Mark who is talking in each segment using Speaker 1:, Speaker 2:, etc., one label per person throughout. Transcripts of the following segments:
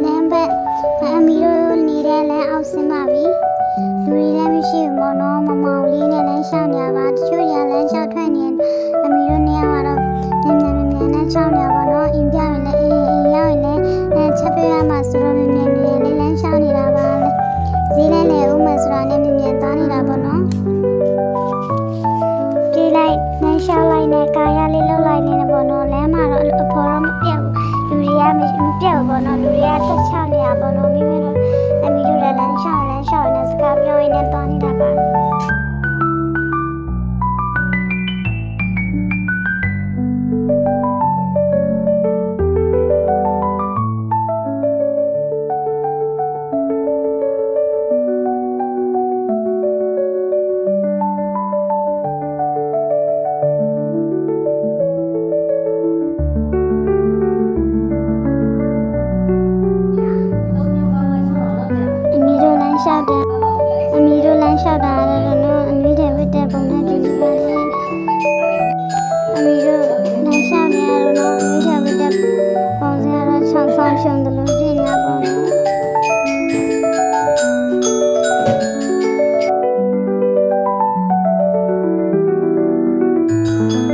Speaker 1: လမ်းဘက်အမီတို့နေတဲ့လမ်းအောက်ဆင်းပါပြီလူတွေလည်းမရှိဘူးပေါ့နော်မမောင်လေးနဲ့လမ်းလျှောက်နေရပါတချို့ရလမ်းလျှောက်ထွက်နေအမီတို့နေရာကတော့မြန်နဲ့ချောင်းနေပါတော့အင်းပြောင်းရင်လည်းအေးရောက်ရင်လည်းချက်ပြရမှာဆိုတော့မြန်လေးလမ်းလျှောက်နေတာပါဈေးလည်းလေဦးမဆိုတာနဲ့မြန်သွားနေတာပေါ့နော်ပြေးလိုက်လမ်းလျှောက်လိုက်နဲ့ကာရလေးလှုပ်လိုက်နေတယ်ပေါ့နော်လမ်းမှာတော့အဖော်တော့မပြတ်ဘူးလူတွေကမပြတ်ဘူးပေါ့နော်လူတွေကတက်ချနေရပေါ့နော်မိမိတို့အမီတို့လည်းလမ်းလျှောက်နဲ့စကားပြောရင်းနဲ့သွားနေတာပါအမီတို့လမ်းလျှောက်တာတော့နော်အနွေးတယ်ဝတ်တဲ့ပုံနဲ့တူပါလေအမီတို့လမ်းလျှောက်နေရတော့နော်အနွေးတယ်ဝတ်တဲ့ပုံစံကတော့ချောင်းဆောင်ရှုံတယ်လို့ပြင်ရပါတော့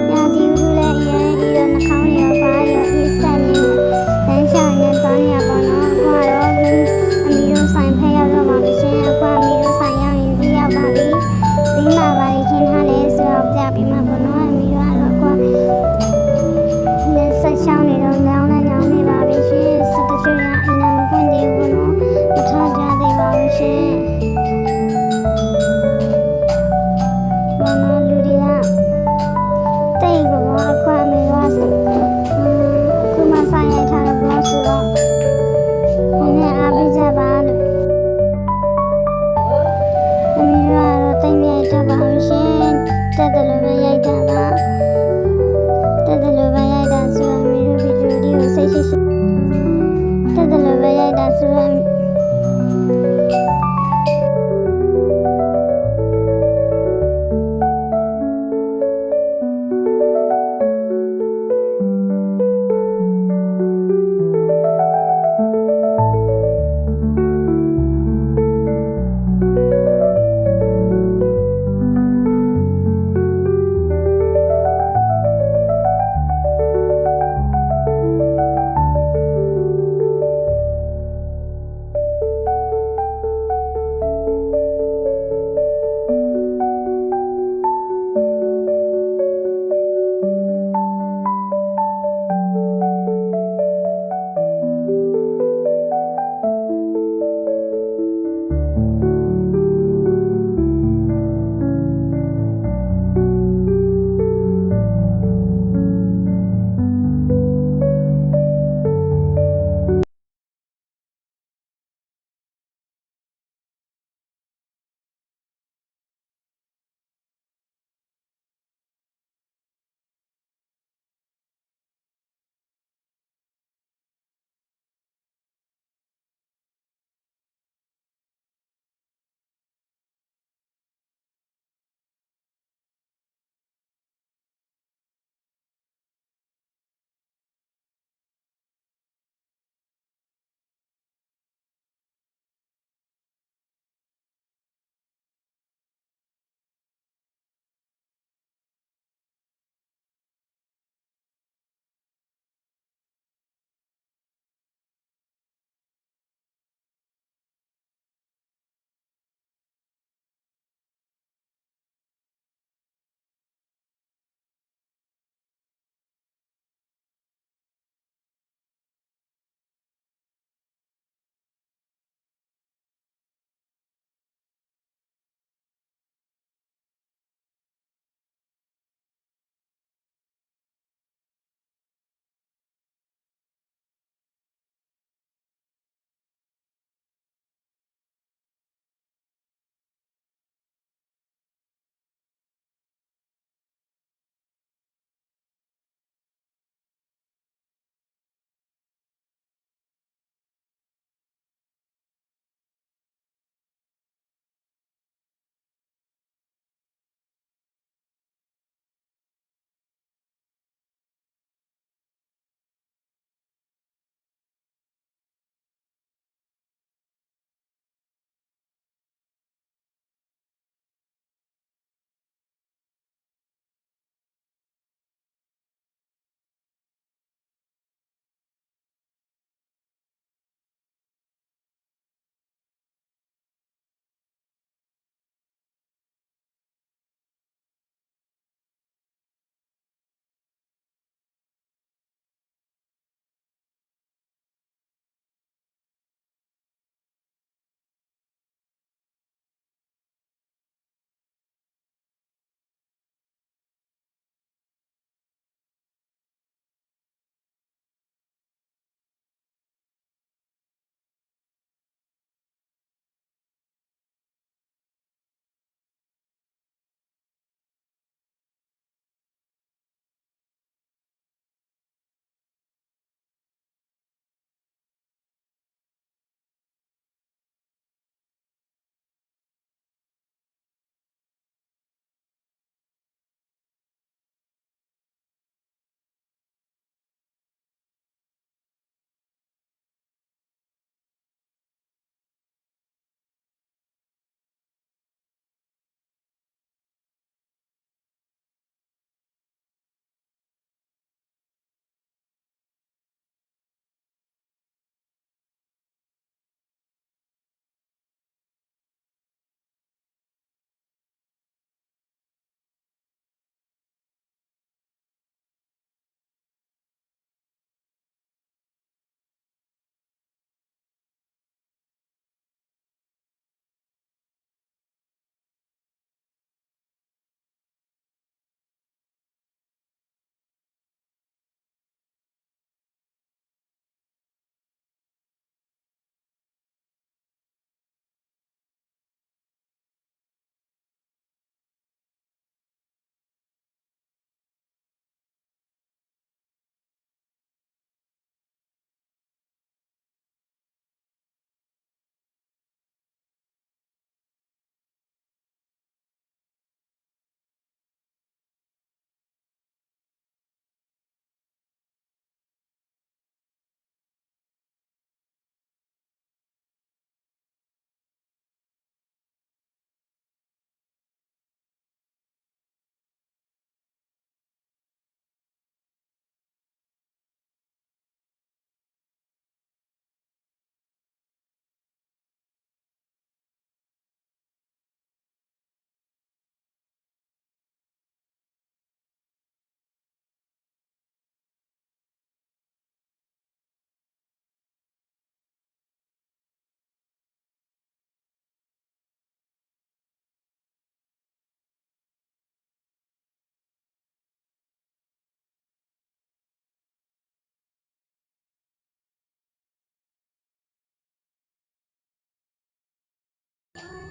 Speaker 1: ညာဒီဦးလည်းအရင်ဒီတော့နှာခေါင်းရောပါရောအေးဆက်နေလမ်းလျှောက်နေသွားနေရပါတော့အခုကတော့အမီတို့ဆိုင်ဖက်ရောက်တော့မှရှင်အခုအမီတို့ဆိုင်ရောက်ရင်ဈေးရောက်ပါပြီဈေးမှာပါခင်းထားလဲဆိုတော့ပြပြီးမှပေါ့နော်အမီတို့ကတော့အခုလက်ဆက်ချောင်းနေတော့ညောင်းနေပါပြီရှင်စတချို့ရအိမ်မဖွင့်သေးဘူးနော်မထားကြသေးပါဘူးရှင်ဘာမှလူတွေကတိတ်ဘောအခုအမီတို့အခုမှဆိုင်ရိုက်ထားတဲ့ဘောဆိုတော့နည်းအားပေးကြပါလို့အမီတို့ကတော့တိတ်မြိုက်တော့ပါဘူးရှင်တက်တယ်လို့ပဲရိုက်တာပါတက်တယ်လို့ပဲရိုက်တာဆိုတော့အမီတို့ဗီဒီယိုလေးကိုစိတ်ရှိတက်တယ်လို့ပဲရိုက်တာဆိုတော့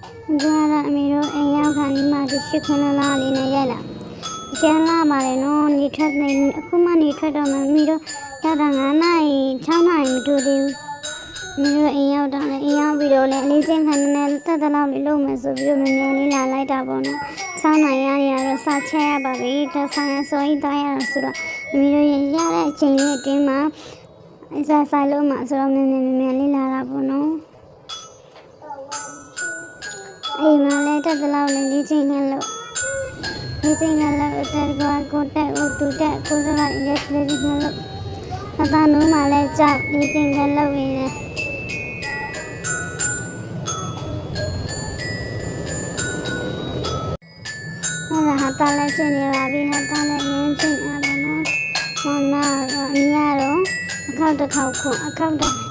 Speaker 1: ကတော့အမေတို့အိမ်ရောက်ခါဒီမှာဒီရှိခွန်းလာလေးနဲ့ရိုက်လာကျန်လာပါတယ်နော်နေထွက်နေအခုမှနေထွက်တော့မှအမေတို့ရောက်တာ9နာရီ6နာရီမတူသေးဘူးအမေတို့အိမ်ရောက်တော့လည်းအိမ်ရောက်ပြီးတော့လည်းအလေးချင်းခံနေတက်တက်လောက်လေးလုပ်မယ်ဆိုပြီးတော့မြန်မြန်လေးလာလိုက်တာပေါ့နော်6နာရီရရတော့စချက်ရပါပြီတဆိုင်ရဆိုရင်တိုင်းရတော့ဆိုတော့အမေတို့ရတဲ့အချိန်လေးအတွင်းမှာအစားစားလို့မှဆိုတော့မြန်မြန်လေးလာတာပေါ့နော်အိမ်မှာလည်းတက်တက်လောက်လေးလေးချင်းနဲ့လို့ဒီချိန်ကလည်းတက်ကွာကိုတက်ဦးတူတက်ကိုစလိုက်ရက်လေးဒီနဲ့လို့အသာနိုးမှလည်းကြောက်ဒီချိန်ကလောက်ရင်းနဲ့ဟာတာလည်းဖြစ်နေပါပြီဟာတာလည်းရင်းဖြစ်နေပါတော့မမအမီးကတော့အခောက်တစ်ခေါက်ခွန်အခောက်တစ်